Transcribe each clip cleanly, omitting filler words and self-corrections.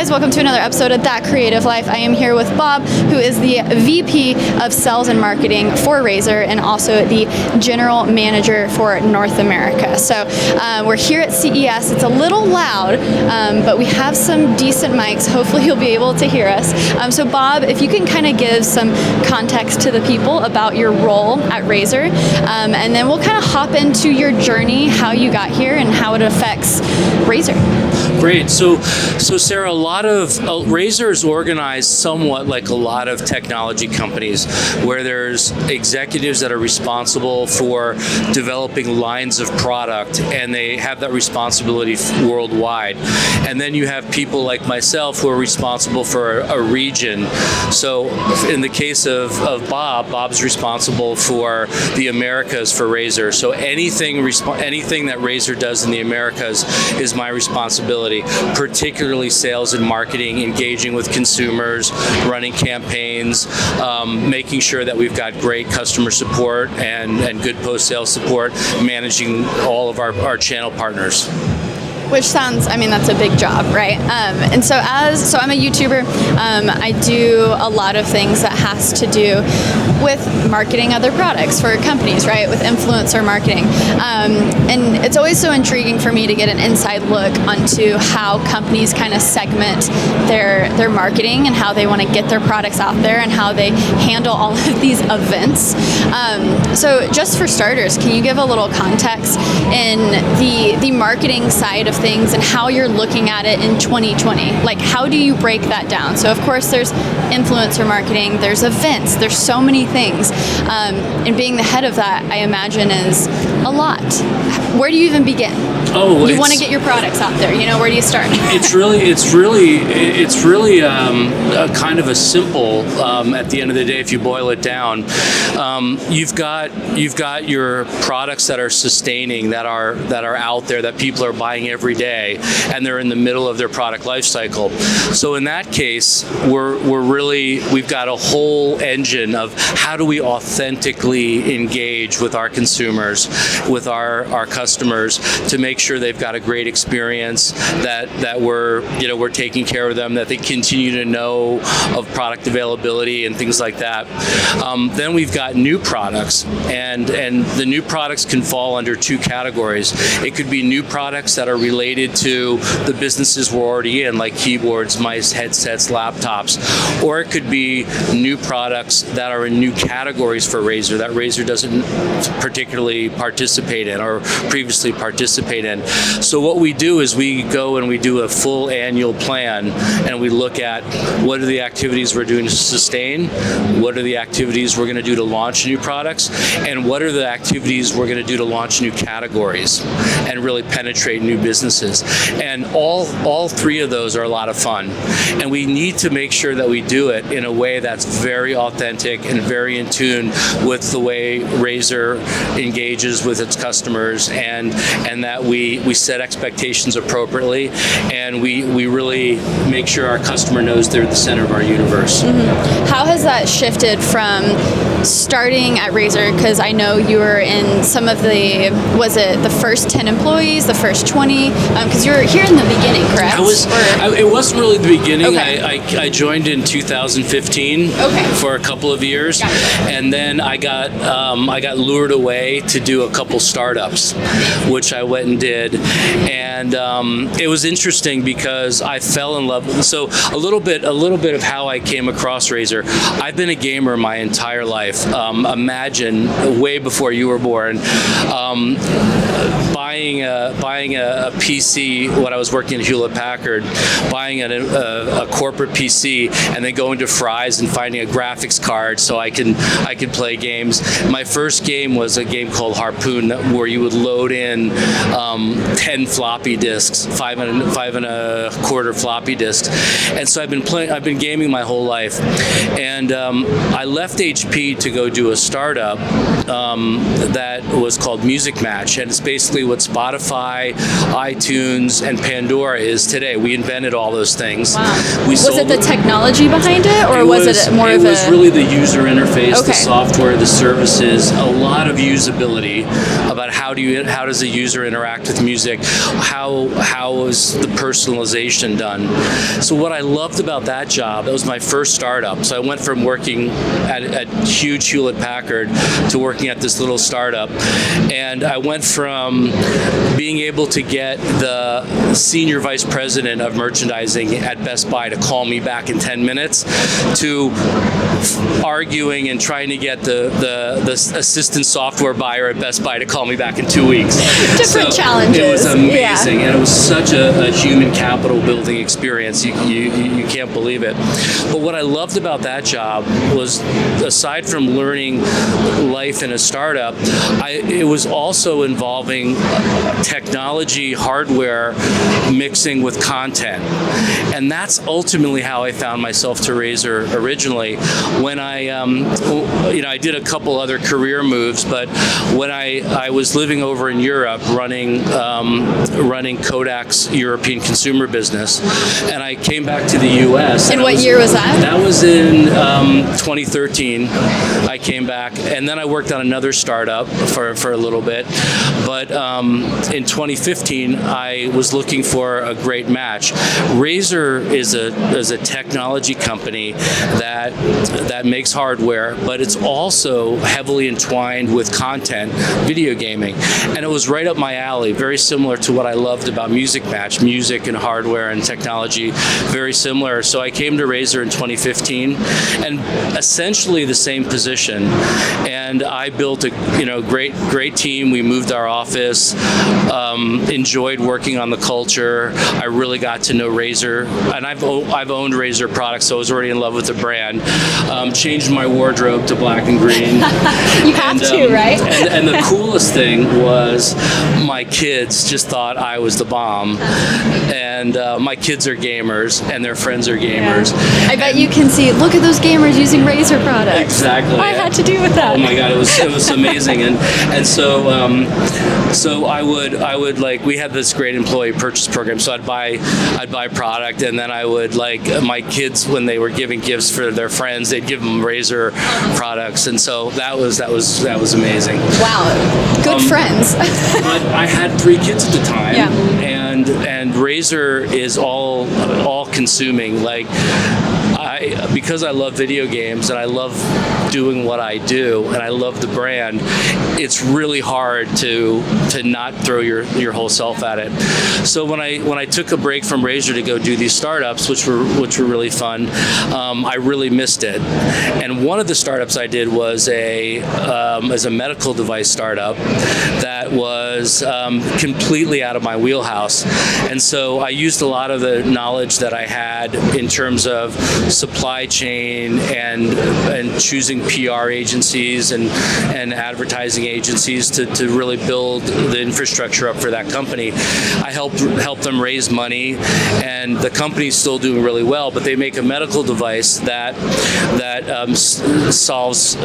guys, welcome to another episode of That Creative Life. I am here with Bob, who is the VP of Sales and Marketing for Razer and also the General Manager for North America. So we're here at CES. It's a little loud, but we have some decent mics. Hopefully you'll be able to hear us. So Bob, if you can kind of give some context to the people about your role at Razer, and then we'll kind of hop into your journey, how you got here and how it affects Razer. Great. So Sarah, a lot of Razer is organized somewhat like a lot of technology companies, where there's executives that are responsible for developing lines of product, and they have that responsibility worldwide. And then you have people like myself who are responsible for a region. So in the case of Bob's responsible for the Americas for Razer. So anything that Razer does in the Americas is my responsibility, particularly sales and marketing, engaging with consumers, running campaigns, making sure that we've got great customer support and good post-sale support, managing all of our channel partners. Which sounds, I mean, that's a big job, right? And so I'm a YouTuber. I do a lot of things that has to do with marketing other products for companies, right? With influencer marketing. And it's always so intriguing for me to get an inside look onto how companies kind of segment their marketing and how they want to get their products out there and how they handle all of these events. So just for starters, can you give a little context in the marketing side of things and how you're looking at it in 2020? Like, how do you break that down? So of course there's influencer marketing, there's events, there's so many things. And being the head of that, I imagine, is a lot. Where do you even begin? You want to get your products out there, where do you start? It's really a kind of a simple, at the end of the day, if you boil it down, you've got your products that are sustaining, that are out there, that people are buying every day, and they're in the middle of their product life cycle. So in that case, we've got a whole engine of how do we authentically engage with our consumers, with our customers, to make sure they've got a great experience, that we're taking care of them, that they continue to know of product availability and things like that. Then we've got new products, and the new products can fall under two categories. It could be new products that are related to the businesses we're already in, like keyboards, mice, headsets, laptops, or it could be new products that are in new categories for Razer that Razer doesn't particularly participate in or previously participate in. So what we do is we go and we do a full annual plan, and we look at what are the activities we're doing to sustain, what are the activities we're going to do to launch new products, and what are the activities we're going to do to launch new categories and really penetrate new businesses. And all three of those are a lot of fun, and we need to make sure that we do it in a way that's very authentic and very in tune with the way Razer engages with its customers, and that we set expectations appropriately, and we really make sure our customer knows they're the center of our universe. Mm-hmm. How has that shifted from starting at Razer? Because I know you were in some of was it the first 10 employees, the first 20? Because you were here in the beginning, correct? It wasn't really the beginning. Okay. I joined in 2015 for a couple of years, and then I got lured away to do a couple startups, which I went and did, and it was interesting because I fell in love with. So a little bit of how I came across Razer. I've been a gamer my entire life. Imagine way before you were born. Buying a PC when I was working at Hewlett Packard, buying a corporate PC, and then going to Fry's and finding a graphics card so I could play games. My first game was a game called Harpoon, where you would load in 10 floppy disks, 5 and a quarter floppy disks, and so I've been gaming my whole life, and I left HP to go do a startup that was called Music Match, and it's basically what Spotify, iTunes, and Pandora is today. We invented all those things. Wow. Was it the technology behind it, or was it more of a... It was really the user interface, the software, the services, a lot of usability about how does a user interact interact with music, how was the personalization done. So what I loved about that job, that was my first startup. So I went from working at huge Hewlett Packard to working at this little startup, and I went from being able to get the senior vice president of merchandising at Best Buy to call me back in 10 minutes to arguing and trying to get the assistant software buyer at Best Buy to call me back in 2 weeks. Different challenges. It was amazing, and it was such a human capital building experience. You can't believe it. But what I loved about that job was, aside from learning life in a startup, it was also involving technology, hardware, mixing with content. And that's ultimately how I found myself to Razer originally. When I did a couple other career moves, but when I was living over in Europe running Kodak's European consumer business, and I came back to the U.S. And what year was that? That was in 2013. I came back, and then I worked on another startup for a little bit. But in 2015, I was looking for a great match. Razer is a technology company that makes hardware, but it's also heavily entwined with content, video gaming, and it was right up my alley. Very similar to what I loved about Music Match, music and hardware and technology, very similar. So I came to Razer in 2015, and essentially the same position. And I built a great team. We moved our office. Enjoyed working on the culture. I really got to know Razer, and I've owned Razer products, so I was already in love with the brand. Changed my wardrobe to black and green. You have to, right? And the coolest thing was my kids just thought I was the bomb. And my kids are gamers, and their friends are gamers. Yeah. I bet you can see, look at those gamers using Razer products. Exactly. I had to do with that. Oh my God, it was amazing. And so I would like, we had this great employee purchase program. So I'd buy product, and then I would, like, my kids, when they were giving gifts for their friends, they'd give them Razer products, and so that was amazing. Wow, good friends. But I had 3 kids at the time, yeah. and Razer is all consuming. Like, because I love video games and I love doing what I do and I love the brand, it's really hard to not throw your whole self at it. So when I took a break from Razer to go do these startups, which were really fun, I really missed it. And one of the startups I did was as a medical device startup that was completely out of my wheelhouse. And so I used a lot of the knowledge that I had in terms of supply chain and choosing PR agencies and advertising agencies to really build the infrastructure up for that company. I helped them raise money, and the company's still doing really well, but they make a medical device that solves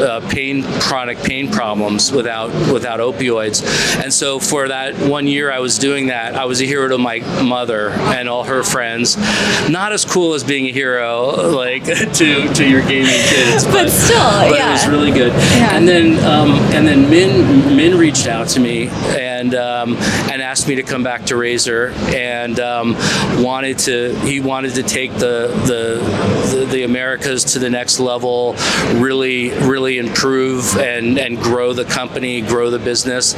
chronic pain problems without opioids. And so for that 1 year I was doing that, I was a hero to my mother and all her friends. Not as cool as being a hero, like, to your gaming kids, but yeah. It was really good. Yeah. And then Min reached out to me and asked me to come back to Razer, and he wanted to take the Americas to the next level, really improve and grow the company, grow the business.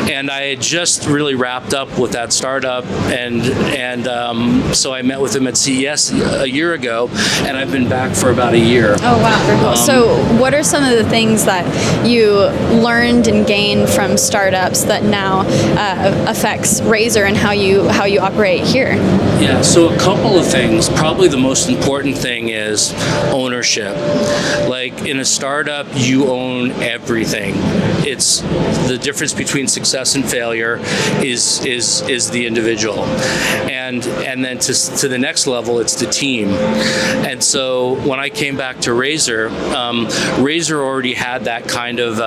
And I had just really wrapped up with that startup, and so I met with him at CES a year ago, and I've been back for about a year. Oh wow, very cool. So what are some of the things that you learned and gained from startups that now affects Razer and how you operate here? Yeah, so a couple of things. Probably the most important thing is ownership. Like, in a startup, you own everything. It's the difference between success and failure is the individual, and then to the next level, it's the team. And so when I came back to Razer, Razer already had that kind of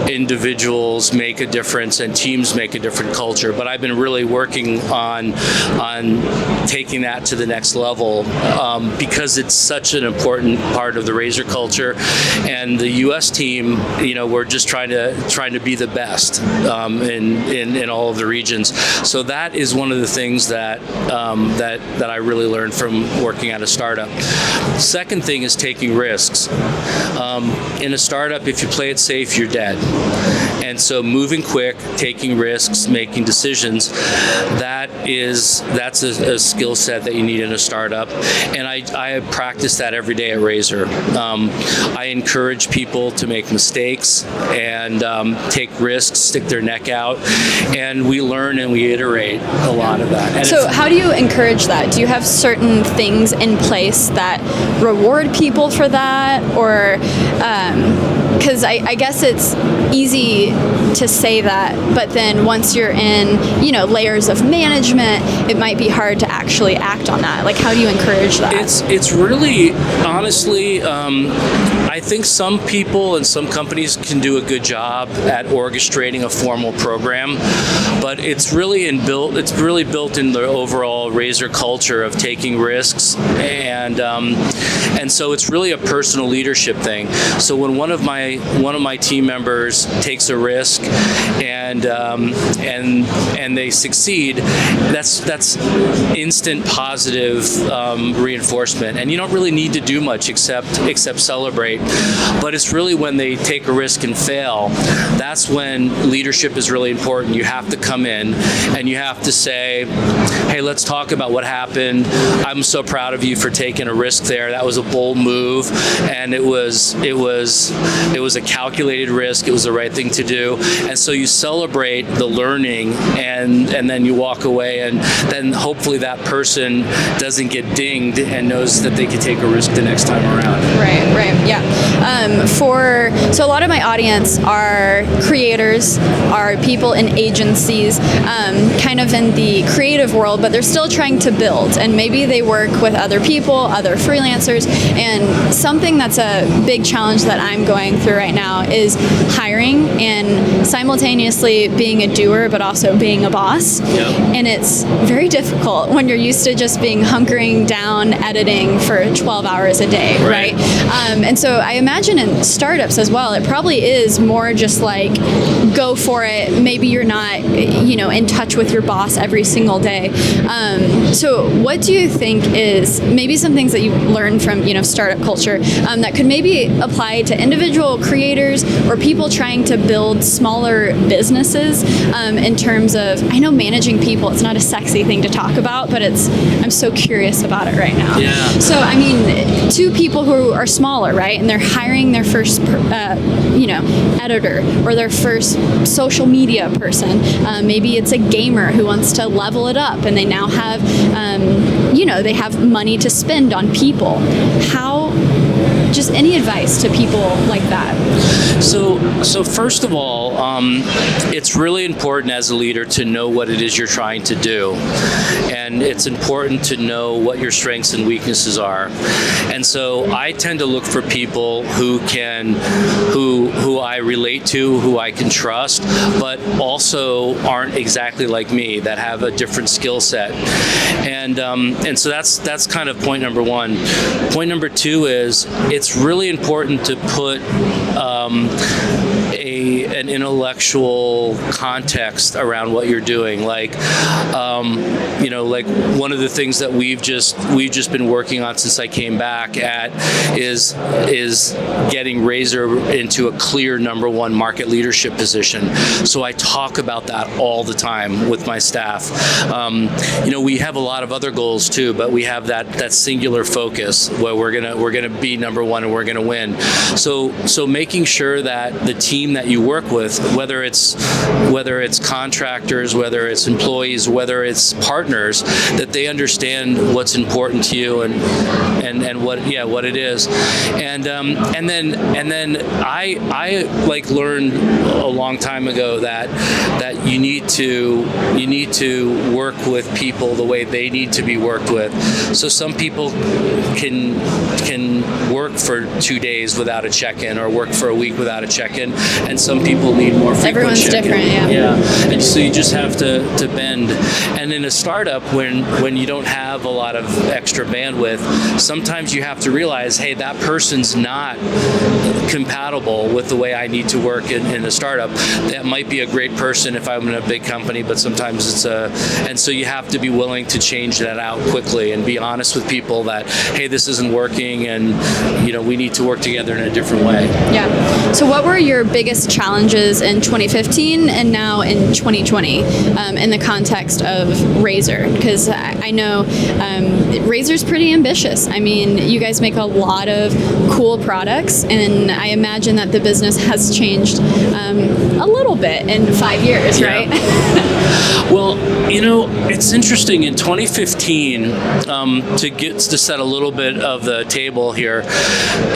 individuals make a difference and teams make a different culture. culture, but I've been really working on taking that to the next level because it's such an important part of the Razer culture. And the U.S. team, we're just trying to be the best in all of the regions. So that is one of the things that I really learned from working at a startup. Second thing is taking risks. In a startup, if you play it safe, you're dead. And so moving quick, taking risks, making decisions, that's a skill set that you need in a startup. And I practice that every day at Razer. I encourage people to make mistakes and take risks, stick their neck out, and we learn and we iterate a lot of that. And so how do you encourage that? Do you have certain things in place that reward people for that? Or because I guess it's easy to say that, but then once you're in, layers of management, it might be hard to actually act on that. Like, how do you encourage that? It's really, honestly, I think some people and some companies can do a good job at orchestrating a formal program, but it's really built in the overall Razer culture of taking risks, and so it's really a personal leadership thing. So when one of my team members takes a risk and they succeed, that's instant positive reinforcement, and you don't really need to do much except celebrate. But it's really when they take a risk and fail, that's when leadership is really important. You have to come in and you have to say, hey, let's talk about what happened. I'm so proud of you for taking a risk there. That was a bold move, and it was a calculated risk. It was the right thing to do. And so you celebrate the learning, and then you walk away, and then hopefully that person doesn't get dinged and knows that they can take a risk the next time around. Right, yeah. So a lot of my audience are creators, are people in agencies, kind of in the creative world, but they're still trying to build, and maybe they work with other people, other freelancers, and something that's a big challenge that I'm going through right now is hiring and simultaneously being a doer but also being a boss. Yep. And it's very difficult when you're used to just being hunkering down editing for 12 hours a day, right? And so I imagine in startups as well, it probably is more just like go for it. Maybe you're not in touch with your boss every single day. So what do you think is maybe some things that you've learned from startup culture that could maybe apply to individual creators or people trying to build smaller businesses in terms of, I know managing people, it's not a sexy thing to talk about, but I'm so curious about it right now. Yeah. So I mean, two people who are smaller, right, and they're hiring their first editor or their first social media person. Maybe it's a gamer who wants to level it up, and they now have they have money to spend on people. Just any advice to people like that? So first of all, it's really important as a leader to know what it is you're trying to do, and it's important to know what your strengths and weaknesses are. And so I tend to look for people who I relate to, who I can trust, but also aren't exactly like me, that have a different skill set. And so that's kind of point number one. Point number two is it's really important to put an intellectual context around what you're doing. Like one of the things that we've just been working on since I came back is getting Razer into a clear number one market leadership position. So I talk about that all the time with my staff. We have a lot of other goals too, but we have that singular focus where we're gonna be number one and we're gonna win. So making sure that the team that you work with, whether it's contractors, whether it's employees, whether it's partners, that they understand what's important to you and what it is. And then I learned a long time ago that you need to work with people the way they need to be worked with. So some people can work for 2 days without a check-in, or work for a week without a check-in, and some people need more frequent Everyone's checking. different, yeah. Yeah, and so you just have to bend. And in a startup, when you don't have a lot of extra bandwidth, sometimes you have to realize, hey, that person's not compatible with the way I need to work in a startup. That might be a great person if I'm in a big company, but sometimes and so you have to be willing to change that out quickly and be honest with people that, hey, this isn't working, and we need to work together in a different way. Yeah. So what were your biggest challenges in 2015 and now in 2020 in the context of Razer? Because I know Razer's pretty ambitious. I mean, you guys make a lot of cool products, and I imagine that the business has changed a little bit in 5 years, right? Well, it's interesting. In 2015, to set a little bit of the table here,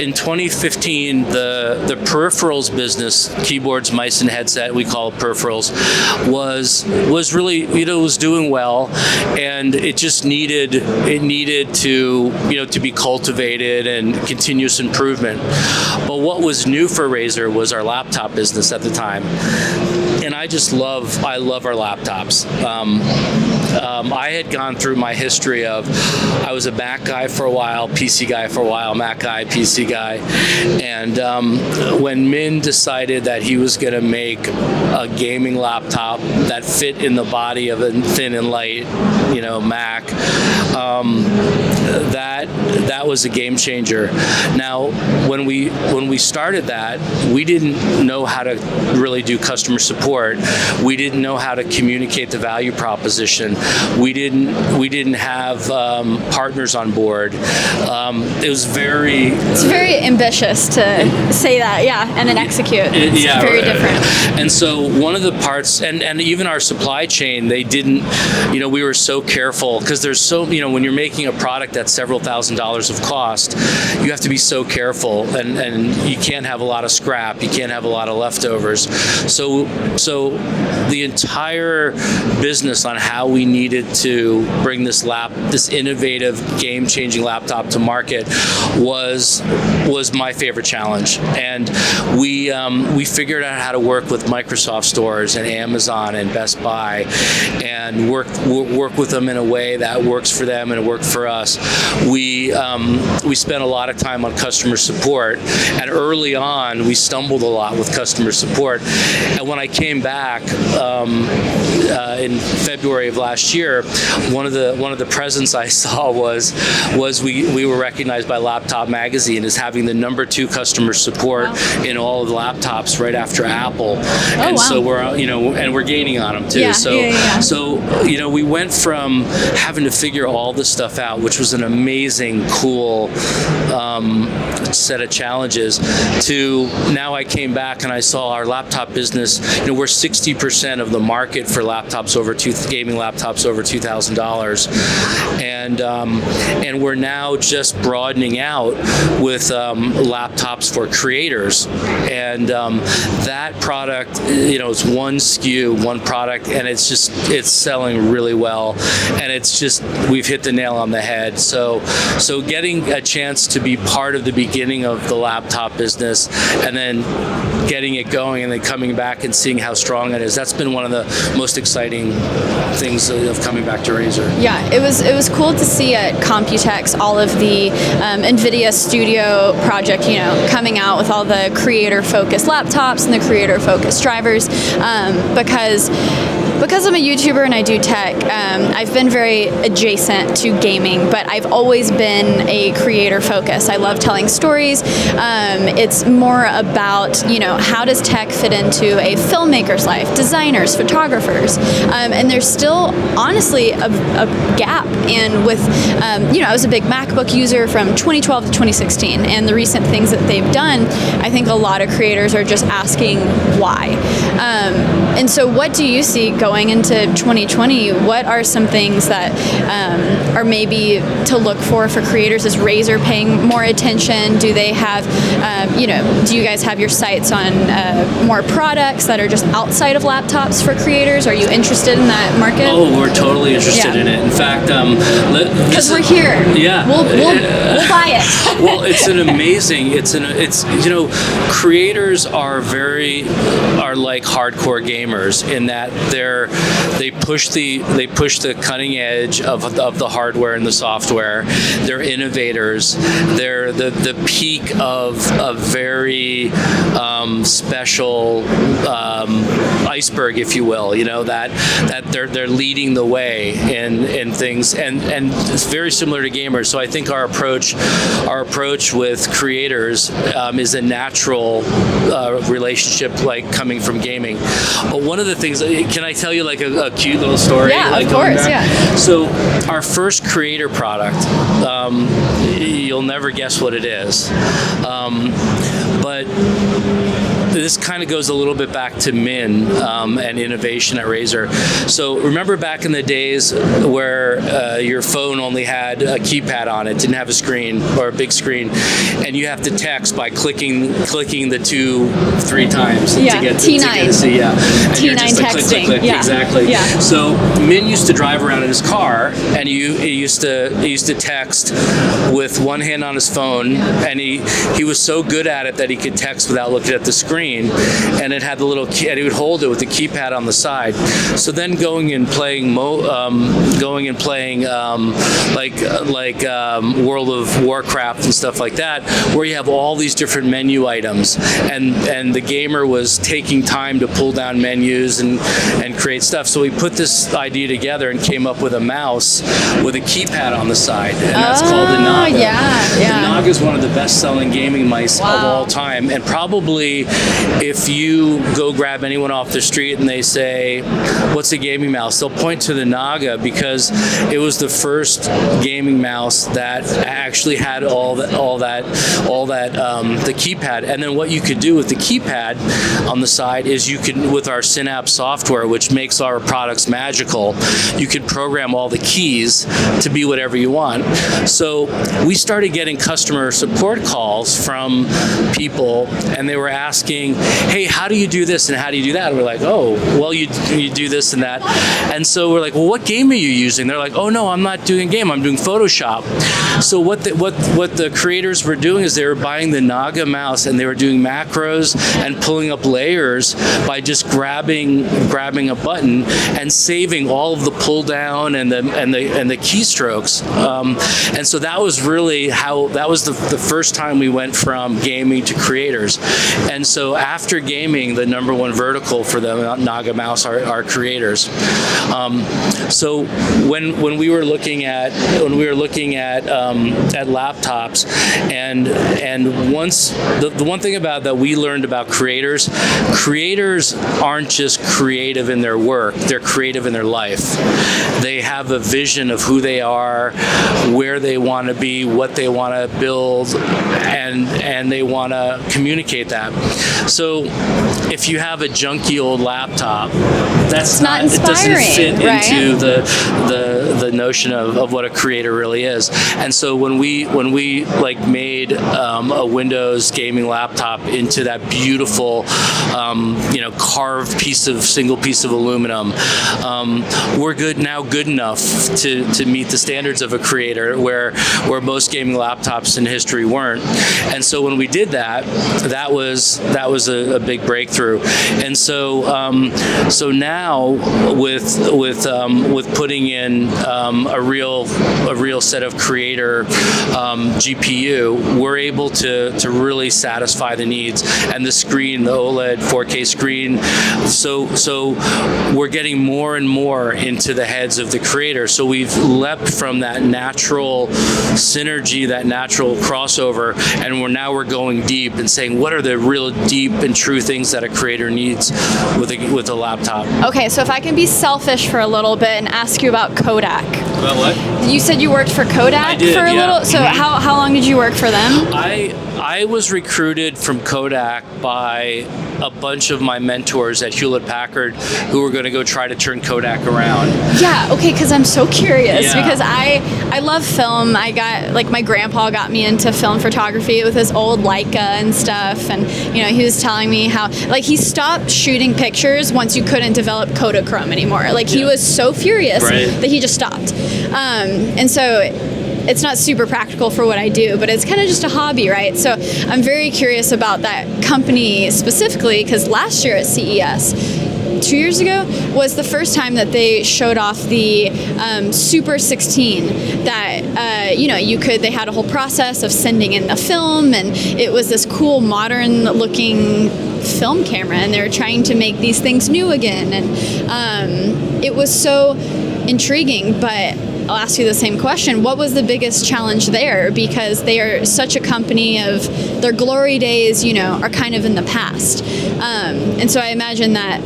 in 2015, the peripherals business, keyboards, mice, and headset, we call it peripherals, was really, was doing well, and it just needed to be cultivated and continuous improvement. But what was new for Razer was our laptop business at the time. And I love our laptops. I had gone through my history of, I was a Mac guy for a while, PC guy for a while, Mac guy, PC guy. And when Min decided that he was going to make a gaming laptop that fit in the body of a thin and light, Mac, that was a game changer. Now, when we started that, we didn't know how to really do customer support. We didn't know how to communicate the value proposition. We didn't have partners on board. It's very ambitious to say that, and then execute. It's very different. And so one of the parts, and even our supply chain, they didn't, we were so careful, because there's so, when you're making a product that's several $1,000s of cost, you have to be so careful, and you can't have a lot of scrap, you can't have a lot of leftovers. So the entire business on how we needed to bring this innovative, game-changing laptop to market was my favorite challenge. And we figured out how to work with Microsoft stores and Amazon and Best Buy, and work with them in a way that works for them and it worked for us. We spent a lot of time on customer support, and early on we stumbled a lot with customer support. And when I came back in February of last year, one of the presents I saw was we were recognized by Laptop Magazine as having the #2 customer support in all of the laptops, right after Apple. So we're gaining on them too. So we went from having to figure all this stuff out, which was an amazing, cool set of challenges, to now I came back and I saw our laptop business. We're 60% of the market for laptops gaming laptops over $2,000, and we're now just broadening out with laptops for creators, and that product, it's one SKU, one product, and it's selling really well, and we've hit the nail on the head. So getting a chance to be part of the beginning of the laptop business, and then getting it going, and then coming back and seeing how strong it is, that's been one of the most exciting things of coming back to Razer. Yeah, it was cool to see at Computex all of the NVIDIA Studio project, coming out with all the creator-focused laptops and the creator-focused drivers, because I'm a YouTuber and I do tech, I've been very adjacent to gaming, but I've always been a creator focus. I love telling stories. It's more about, how does tech fit into a filmmaker's life, designers, photographers, and there's still, honestly, a gap. And with, I was a big MacBook user from 2012 to 2016, and the recent things that they've done, I think a lot of creators are just asking why. And so what do you see going into 2020? What are some things that are maybe to look for creators? Is Razer paying more attention? Do they have, do you guys have your sights on more products that are just outside of laptops for creators? Are you interested in that market? Oh, we're totally interested in it. In fact, Because we're here. Yeah. We'll buy it. Well, it's creators are like hardcore gamers in that they push the cutting edge of the hardware and the software. They're innovators. They're the peak of a very special iceberg, if you will. That they're leading the way in things, and it's very similar to gamers. So I think our approach with creators is a natural relationship, like coming from gaming. But one of the things, can I tell you like a cute little story? Yeah, like of course. Yeah. So our first creator product, you'll never guess what it is, but this kind of goes a little bit back to Min and innovation at Razer. So remember back in the days where your phone only had a keypad on it, didn't have a screen or a big screen, and you have to text by clicking the 2-3 times to get to see. Yeah. And T9 texting. Click. Yeah. Exactly. Yeah. So Min used to drive around in his car, and he used to text with one hand on his phone, and he was so good at it that he could text without looking at the screen. And it had the little key, and he would hold it with the keypad on the side. So then going and playing World of Warcraft and stuff like that, where you have all these different menu items, and the gamer was taking time to pull down menus and create stuff. So we put this idea together and came up with a mouse with a keypad on the side, and that's called the Naga. Yeah. The Naga is one of the best-selling gaming mice of all time, and probably if you go grab anyone off the street and they say, "What's a gaming mouse?" they'll point to the Naga because it was the first gaming mouse that actually had all that the keypad. And then what you could do with the keypad on the side is you could, with our Synapse software, which makes our products magical, you could program all the keys to be whatever you want. So we started getting customer support calls from people, and they were asking, "Hey, how do you do this and how do you do that?" And we're like, "Oh, well, you do this and that." And so we're like, "Well, what game are you using?" They're like, "Oh no, I'm not doing a game. I'm doing Photoshop." So what the creators were doing is they were buying the Naga mouse, and they were doing macros and pulling up layers by just grabbing a button and saving all of the pull down and the keystrokes. And so that was really that was the first time we went from gaming to creators. And so after gaming, the number one vertical for the Naga mouse are creators. So when we were looking at laptops, and once the one thing about that we learned about creators aren't just creative in their work, they're creative in their life. They have a vision of who they are, where they want to be, what they want to build, and they want to communicate that. So if you have a junky old laptop, that's not inspiring. It doesn't fit into the notion of what a creator really is. And so when we like made a Windows gaming laptop into that beautiful carved single piece of aluminum, we're good enough to meet the standards of a creator where most gaming laptops in history weren't. And so when we did that was a big breakthrough. And so now with putting in a real set of creator GPU, we're able to really satisfy the needs. And the screen, the OLED 4K screen, so we're getting more and more into the heads of the creator. So we've leapt from that natural synergy, that natural crossover, and we're going deep and saying, what are the real deep and true things that a creator needs with a laptop? Okay, so if I can be selfish for a little bit and ask you about Kodak. About what? You said you worked for Kodak I did, for a little. So how long did you work for them? I I was recruited from Kodak by a bunch of my mentors at Hewlett Packard who were going to go try to turn Kodak around. Yeah, okay, because I'm so curious Yeah. because I love film. I got, like, my grandpa got me into film photography with his old Leica and stuff, and, you know, he was telling me how, like, he stopped shooting pictures once you couldn't develop Kodachrome anymore. Like, he was so furious Right. that he just stopped. And so it's not super practical for what I do, but it's kind of just a hobby, right? So I'm very curious about that company specifically because last year at CES, 2 years ago, was the first time that they showed off the Super 16 that, you know, they had a whole process of sending in the film, and it was this cool modern looking film camera, and they were trying to make these things new again, and it was so intriguing. But I'll ask you the same question. What was the biggest challenge there? Because they are such a company of their glory days, you know, are kind of in the past. And so I imagine that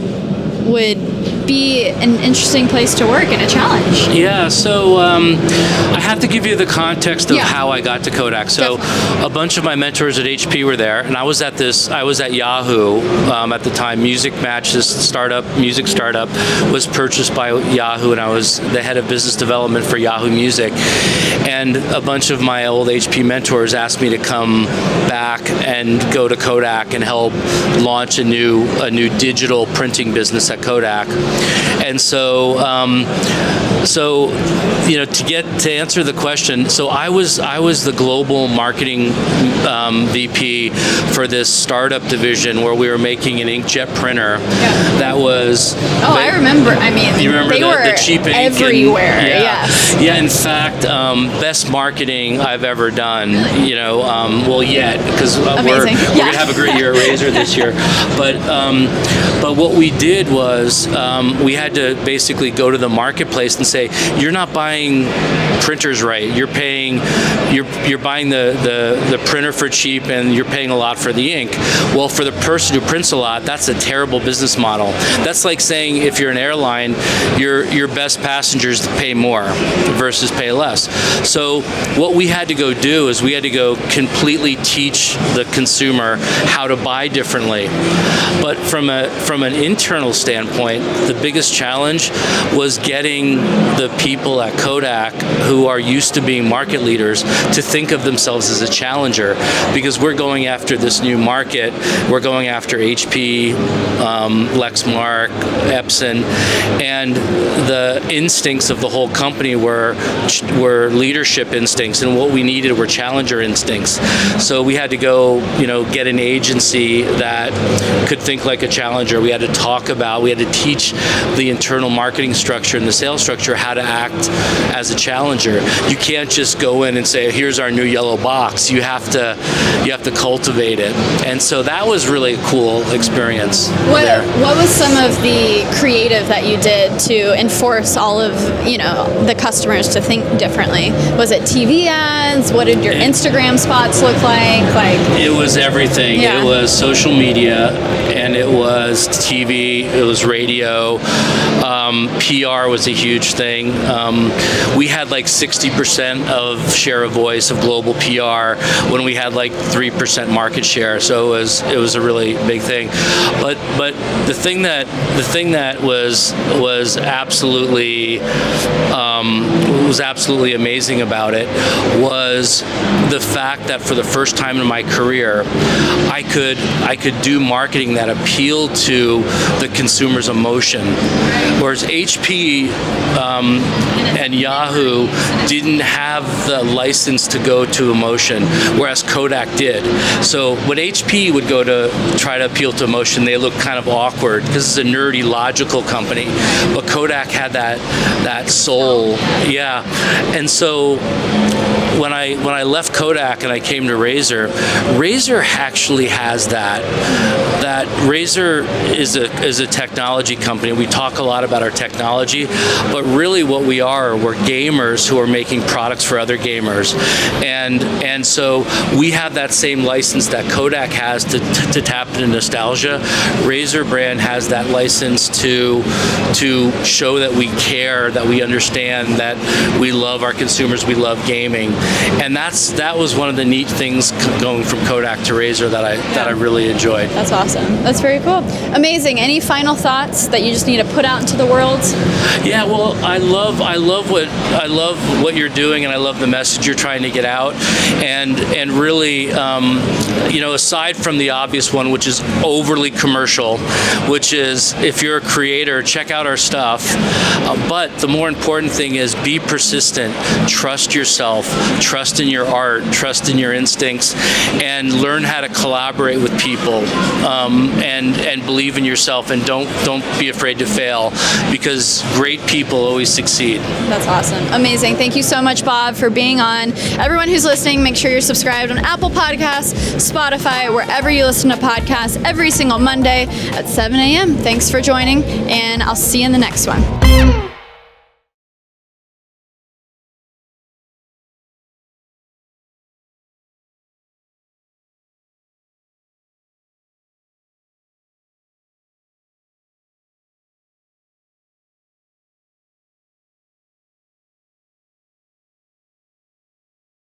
would be an interesting place to work and a challenge. Yeah, so I have to give you the context of Yeah. how I got to Kodak. So a bunch of my mentors at HP were there, and I was at Yahoo at the time. Music Match, this music startup, was purchased by Yahoo, and I was the head of business development for Yahoo Music. And a bunch of my old HP mentors asked me to come back and go to Kodak and help launch a new digital printing business at Kodak. And so, you know, to answer the question, so I was the global marketing VP for this startup division where we were making an inkjet printer that was. Oh, I remember. I mean, you remember they were the cheap ink everywhere. And, yeah. In fact, best marketing I've ever done. You know, well, yet because we're gonna have a great year at Razer this year. But what we did was we had to basically go to the marketplace and say, you're not buying printers right. You're buying the printer for cheap, and you're paying a lot for the ink. Well, for the person who prints a lot, that's a terrible business model. That's like saying if you're an airline, your best passengers pay more versus pay less. So what we had to go do is we had to go completely teach the consumer how to buy differently. But from an internal standpoint, the biggest challenge was getting the people at Kodak who are used to being market leaders to think of themselves as a challenger, because we're going after this new market. We're going after HP, Lexmark, Epson, and the instincts of the whole company were leadership instincts, and what we needed were challenger instincts. So we had to go, you know, get an agency that could think like a challenger. We had to teach the internal marketing structure and the sales structure how to act as a challenger. You can't just go in and say, here's our new yellow box. You have to cultivate it. And so that was really a cool experience. What was some of the creative that you did to enforce all of, you know, the customers to think differently? Was it TV ads? What did your Instagram spots look like? It was everything. Yeah. It was social media, and it was TV, it was radio. PR was a huge thing. We had like 60% of share of voice of global PR when we had like 3% market share. So it was a really big thing. But the thing that was absolutely amazing about it was the fact that for the first time in my career, I could do marketing that appealed to the consumer's emotion. Whereas HP and Yahoo didn't have the license to go to emotion, whereas Kodak did. So when HP would go to try to appeal to emotion, they looked kind of awkward because it's a nerdy, logical company. But Kodak had that soul, yeah. And so when I left Kodak and I came to Razer, Razer actually has that. That Razer is a technology company. We talk a lot about our technology, but really what we're gamers who are making products for other gamers, and so we have that same license that Kodak has to tap into nostalgia. Razer brand has that license to show that we care, that we understand, that we love our consumers, we love gaming, And that was one of the neat things going from Kodak to Razer that I really enjoyed. That's awesome. That's very cool. Amazing. Any final thoughts that you just need to put out into the world? Yeah, well, I love what you're doing, and I love the message you're trying to get out, and really, aside from the obvious one, which is overly commercial, which is if you're a creator, check out our stuff. But the more important thing is be persistent, trust yourself, trust in your art, trust in your instincts, and learn how to collaborate with people, and believe in yourself, and don't be afraid to fail, because great people always succeed. That's awesome. Amazing. Thank you so much, Bob, for being on. Everyone who's listening, make sure you're subscribed on Apple Podcasts, Spotify, wherever you listen to podcasts every single Monday at 7 a.m. Thanks for joining, and I'll see you in the next one.